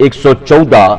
114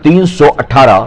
318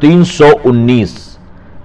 319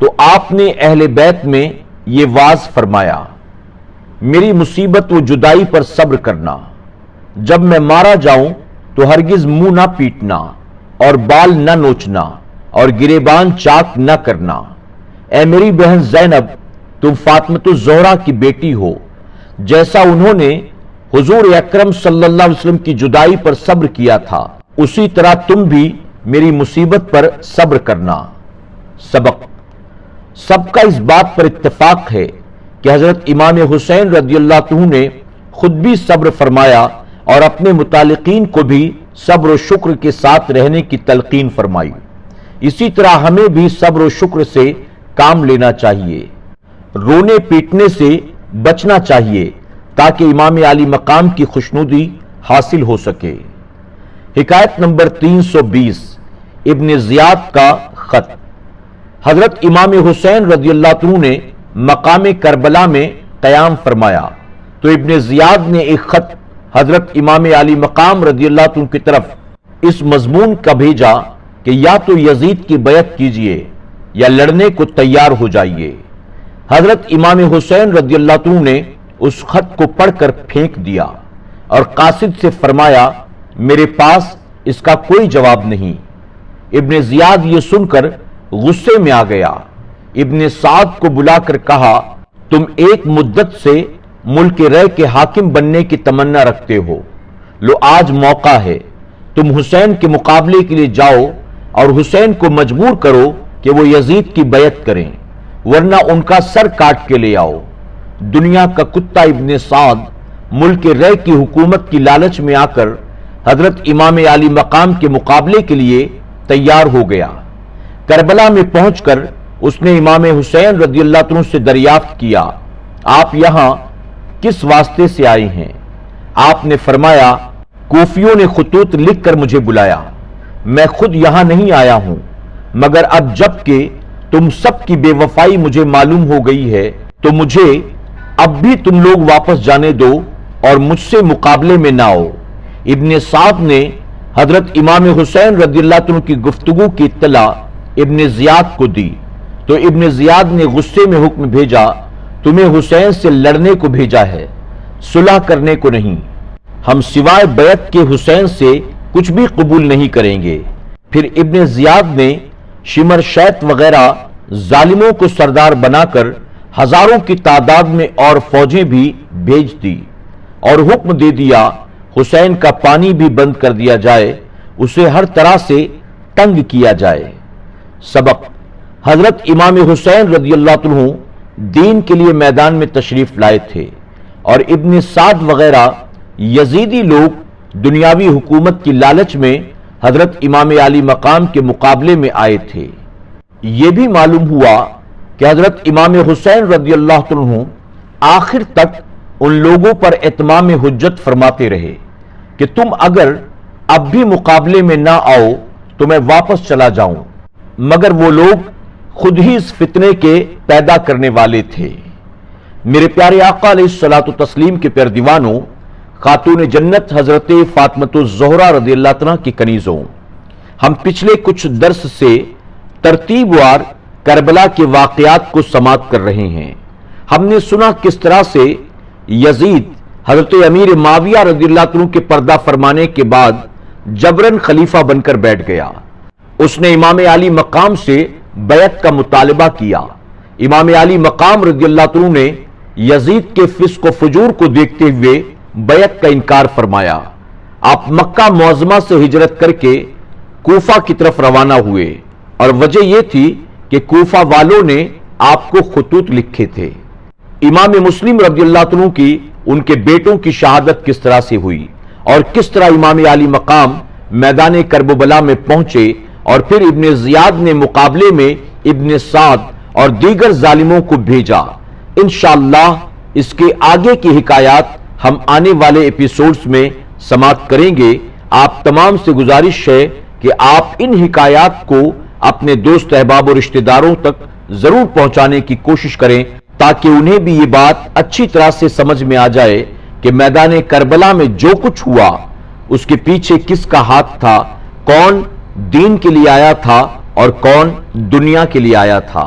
تو آپ نے اہل بیت میں یہ واز فرمایا، میری مصیبت و جدائی پر صبر کرنا، جب میں مارا جاؤں تو ہرگز منہ نہ پیٹنا اور بال نہ نوچنا اور گریبان چاک نہ کرنا۔ اے میری بہن زینب، تم فاطمۃ الزہرا کی بیٹی ہو، جیسا انہوں نے حضور اکرم صلی اللہ علیہ وسلم کی جدائی پر صبر کیا تھا، اسی طرح تم بھی میری مصیبت پر صبر کرنا۔ سبق: سب کا اس بات پر اتفاق ہے کہ حضرت امام حسین رضی اللہ عنہ نے خود بھی صبر فرمایا اور اپنے متعلقین کو بھی صبر و شکر کے ساتھ رہنے کی تلقین فرمائی۔ اسی طرح ہمیں بھی صبر و شکر سے کام لینا چاہیے، رونے پیٹنے سے بچنا چاہیے تاکہ امام عالی مقام کی خوشنودی حاصل ہو سکے۔ حکایت نمبر 320 ابن زیاد کا خط۔ حضرت امام حسین رضی اللہ عنہ نے مقام کربلا میں قیام فرمایا تو ابن زیاد نے ایک خط حضرت امام علی مقام رضی اللہ عنہ کی طرف اس مضمون کا بھیجا کہ یا تو یزید کی بیعت کیجئے یا لڑنے کو تیار ہو جائیے۔ حضرت امام حسین رضی اللہ عنہ نے اس خط کو پڑھ کر پھینک دیا اور قاصد سے فرمایا، میرے پاس اس کا کوئی جواب نہیں۔ ابن زیاد یہ سن کر غصے میں آ گیا۔ ابن سعد کو بلا کر کہا، تم ایک مدت سے ملک رے کے حاکم بننے کی تمنا رکھتے ہو، لو آج موقع ہے، تم حسین کے مقابلے کے لیے جاؤ اور حسین کو مجبور کرو کہ وہ یزید کی بیعت کریں، ورنہ ان کا سر کاٹ کے لے آؤ۔ دنیا کا کتا ابن سعد ملک رے کی حکومت کی لالچ میں آ کر حضرت امام علی مقام کے مقابلے کے لیے تیار ہو گیا۔ کربلا میں پہنچ کر اس نے امام حسین رضی اللہ عنہ سے دریافت کیا، آپ یہاں کس واسطے سے آئے ہیں؟ آپ نے فرمایا، کوفیوں نے خطوط لکھ کر مجھے بلایا، میں خود یہاں نہیں آیا ہوں، مگر اب جب کہ تم سب کی بے وفائی مجھے معلوم ہو گئی ہے تو مجھے اب بھی تم لوگ واپس جانے دو اور مجھ سے مقابلے میں نہ آؤ۔ ابن سعد نے حضرت امام حسین رضی اللہ عنہ کی گفتگو کی اطلاع ابن زیاد کو دی تو ابن زیاد نے غصے میں حکم بھیجا، تمہیں حسین سے لڑنے کو بھیجا ہے، صلح کرنے کو نہیں، ہم سوائے بیعت کے حسین سے کچھ بھی قبول نہیں کریں گے۔ پھر ابن زیاد نے شمر شیت وغیرہ ظالموں کو سردار بنا کر ہزاروں کی تعداد میں اور فوجیں بھی بھیج دی اور حکم دے دیا حسین کا پانی بھی بند کر دیا جائے، اسے ہر طرح سے تنگ کیا جائے۔ سبق: حضرت امام حسین رضی اللہ عنہ دین کے لیے میدان میں تشریف لائے تھے اور ابن سعد وغیرہ یزیدی لوگ دنیاوی حکومت کی لالچ میں حضرت امام علی مقام کے مقابلے میں آئے تھے۔ یہ بھی معلوم ہوا کہ حضرت امام حسین رضی اللہ عنہ آخر تک ان لوگوں پر اتمام حجت فرماتے رہے کہ تم اگر اب بھی مقابلے میں نہ آؤ تو میں واپس چلا جاؤں، مگر وہ لوگ خود ہی اس فتنے کے پیدا کرنے والے تھے۔ میرے پیارے آقا علیہ الصلوۃ والتسلیم کے پیارے دیوانوں، خاتون جنت حضرت فاطمۃ الزہرا رضی اللہ عنہ کی کنیزوں، ہم پچھلے کچھ درس سے ترتیب وار کربلا کے واقعات کو سماعت کر رہے ہیں۔ ہم نے سنا کس طرح سے یزید حضرت امیر معاویہ رضی اللہ عنہ کے پردہ فرمانے کے بعد جبرن خلیفہ بن کر بیٹھ گیا۔ اس نے امام علی مقام سے بیعت کا مطالبہ کیا۔ امام علی مقام رضی اللہ عنہ نے یزید کے فسق و فجور کو دیکھتے ہوئے بیعت کا انکار فرمایا۔ آپ مکہ معظمہ سے ہجرت کر کے کوفہ کی طرف روانہ ہوئے اور وجہ یہ تھی کہ کوفہ والوں نے آپ کو خطوط لکھے تھے۔ امام مسلم رضی اللہ عنہ کی ان کے بیٹوں کی شہادت کس طرح سے ہوئی اور کس طرح امام علی مقام میدان کربلا میں پہنچے اور پھر ابن زیاد نے مقابلے میں ابن سعد اور دیگر ظالموں کو بھیجا، انشاءاللہ اس کے آگے کی حکایات ہم آنے والے ایپیسوڈز میں سماعت کریں گے۔ آپ تمام سے گزارش ہے کہ آپ ان حکایات کو اپنے دوست احباب اور رشتہ داروں تک ضرور پہنچانے کی کوشش کریں تاکہ انہیں بھی یہ بات اچھی طرح سے سمجھ میں آ جائے کہ میدان کربلا میں جو کچھ ہوا اس کے پیچھے کس کا ہاتھ تھا، کون دین کے لیے آیا تھا اور کون دنیا کے لیے آیا تھا۔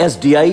SDI